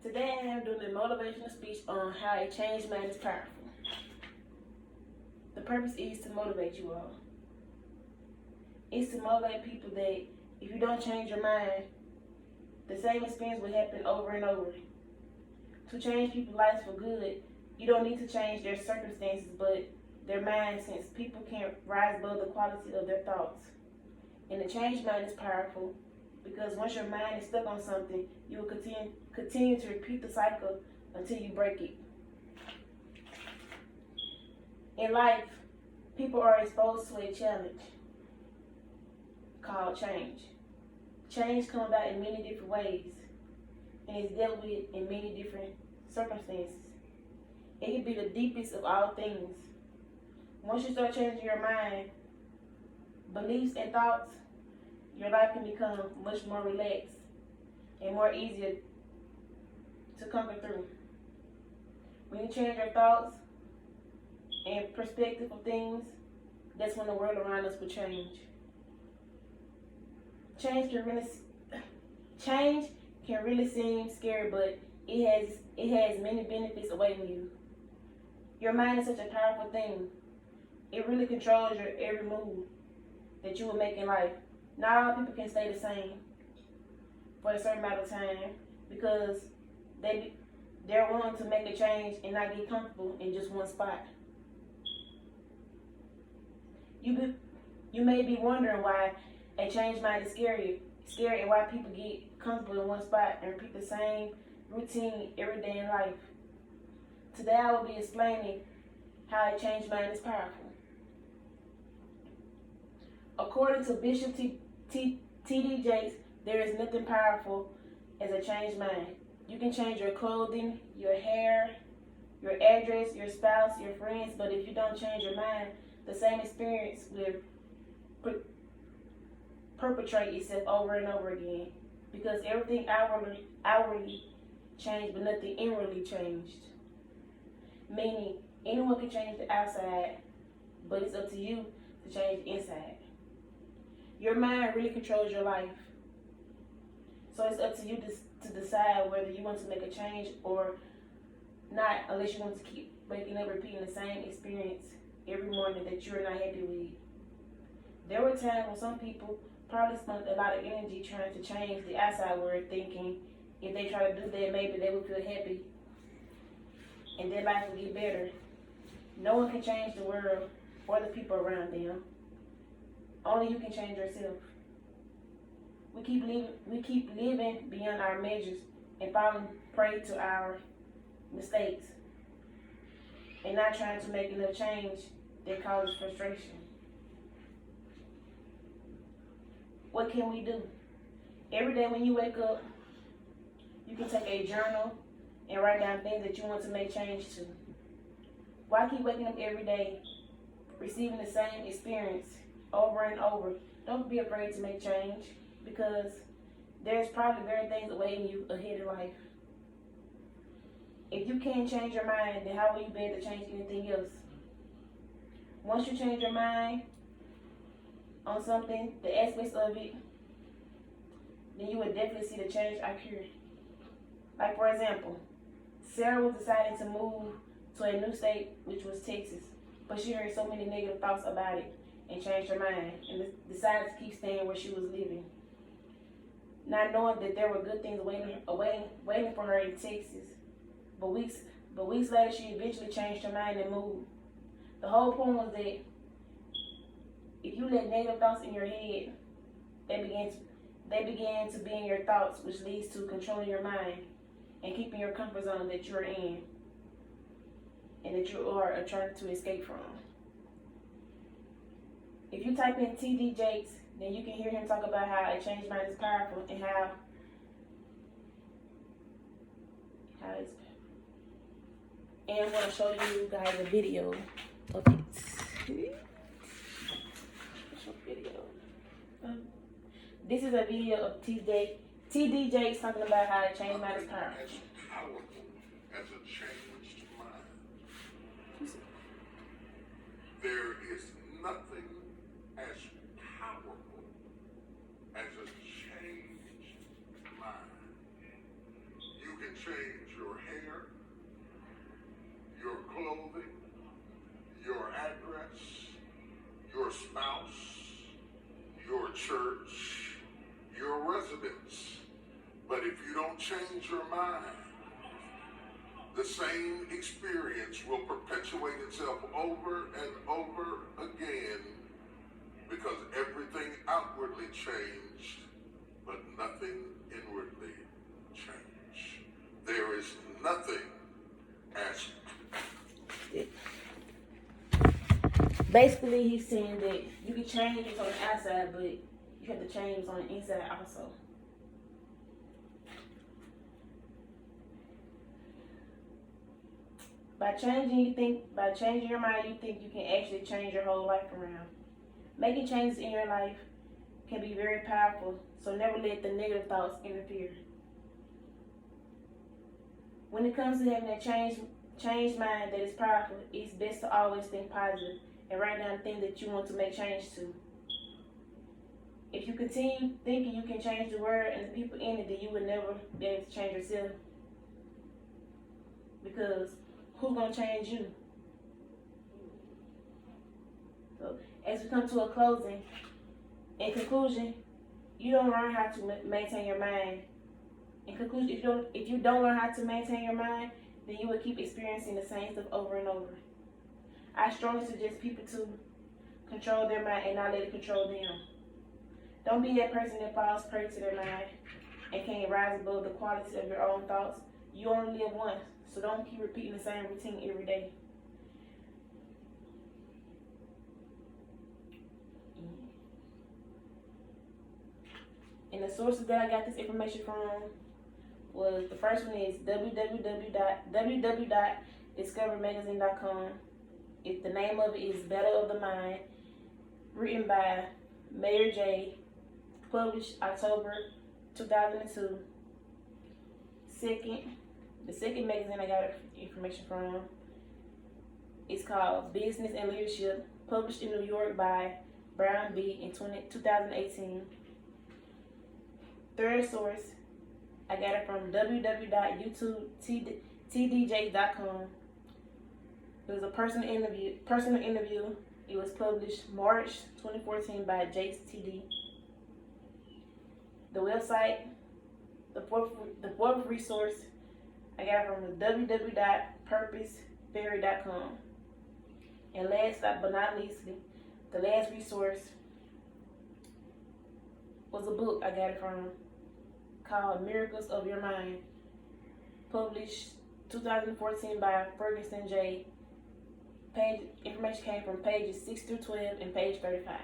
Today I am doing a motivational speech on how a changed mind is powerful. The purpose is to motivate you all. It's to motivate people that if you don't change your mind, the same experience will happen over and over. To change people's lives for good, you don't need to change their circumstances, but their mind, since people can't rise above the quality of their thoughts. And the changed mind is powerful because once your mind is stuck on something, you will continue to repeat the cycle until you break it. In life, people are exposed to a challenge called change. Change comes about in many different ways and is dealt with in many different circumstances. It can be the deepest of all things. Once you start changing your mind, beliefs, and thoughts, your life can become much more relaxed and more easier to conquer through. When you change your thoughts and perspective of things, that's when the world around us will change. Change can really seem scary, but it has many benefits awaiting you. Your mind is such a powerful thing. It really controls your every move that you will make in life. Not all people can stay the same for a certain amount of time because they're willing to make a change and not get comfortable in just one spot. You may be wondering why a changed mind is scary and why people get comfortable in one spot and repeat the same routine every day in life. Today I will be explaining how a changed mind is powerful. According to Bishop T.D. Jakes, there is nothing powerful as a changed mind. You can change your clothing, your hair, your address, your spouse, your friends, but if you don't change your mind, the same experience will perpetrate itself over and over again because everything outwardly changed, but nothing inwardly changed. Meaning, anyone can change the outside, but it's up to you to change the inside. Your mind really controls your life. So it's up to you to decide whether you want to make a change or not, unless you want to keep waking up repeating the same experience every morning that you're not happy with. There were times when some people probably spent a lot of energy trying to change the outside world, thinking if they try to do that, maybe they would feel happy and their life will get better. No one can change the world or the people around them. Only you can change yourself. We keep living beyond our measures and falling prey to our mistakes and not trying to make enough change that causes frustration. What can we do? Every day when you wake up, you can take a journal and write down things that you want to make change to. Why keep waking up every day, receiving the same experience over and over? Don't be afraid to make change because there's probably very things awaiting you ahead in life. If you can't change your mind, then how will you be able to change anything else? Once you change your mind on something, the aspects of it, then you would definitely see the change occur. Like for example, Sarah was deciding to move to a new state, which was Texas, but she heard so many negative thoughts about it and changed her mind and decided to keep staying where she was living, not knowing that there were good things waiting for her in Texas. But weeks later, she eventually changed her mind and moved. The whole point was that if you let negative thoughts in your head, they began to be in your thoughts, which leads to controlling your mind and keeping your comfort zone that you're in and that you are trying to escape from. If you type in T.D. Jakes, then you can hear him talk about how a changed mind is powerful and how it's powerful. And I'm going to show you guys a video of it. This is a video of T.D. Jakes talking about how a changed mind is powerful. As powerful as a changed mind. There is nothing as powerful as a changed mind. You can can change your hair, your clothing, your address, your spouse, your church, your residence. But if you don't change your mind, the same experience will perpetuate itself over and over again, because everything outwardly changed, but nothing inwardly changed. There is nothing as... Basically, he's saying that you can change what's on the outside, but you have to change what's on the inside also. By changing your mind, you think you can actually change your whole life around. Making changes in your life can be very powerful, so never let the negative thoughts interfere. When it comes to having a changed mind that is powerful, it's best to always think positive and write down things that you want to make change to. If you continue thinking you can change the world and the people in it, then you will never be able to change yourself. Because who's going to change you? So, as we come to a closing, in conclusion, you don't learn how to maintain your mind. In conclusion, if you don't learn how to maintain your mind, then you will keep experiencing the same stuff over and over. I strongly suggest people to control their mind and not let it control them. Don't be that person that falls prey to their mind and can't rise above the quality of your own thoughts. You only live once, so don't keep repeating the same routine every day. And the sources that I got this information from was, the first one is www.discovermagazine.com. The name of it is Battle of the Mind, written by Mayor J, published October 2002. The second magazine I got information from is called Business and Leadership, published in New York by Brown B in 2018. Third source, I got it from www.youtubetdjs.com. It was a personal interview. It was published March 2014 by Jace TD. The website, the fourth resource, I got it from www.purposefairy.com. And last but not least, the last resource was a book I got it from called Miracles of Your Mind, published 2014 by Ferguson J. Information came from pages 6 through 12 and page 35.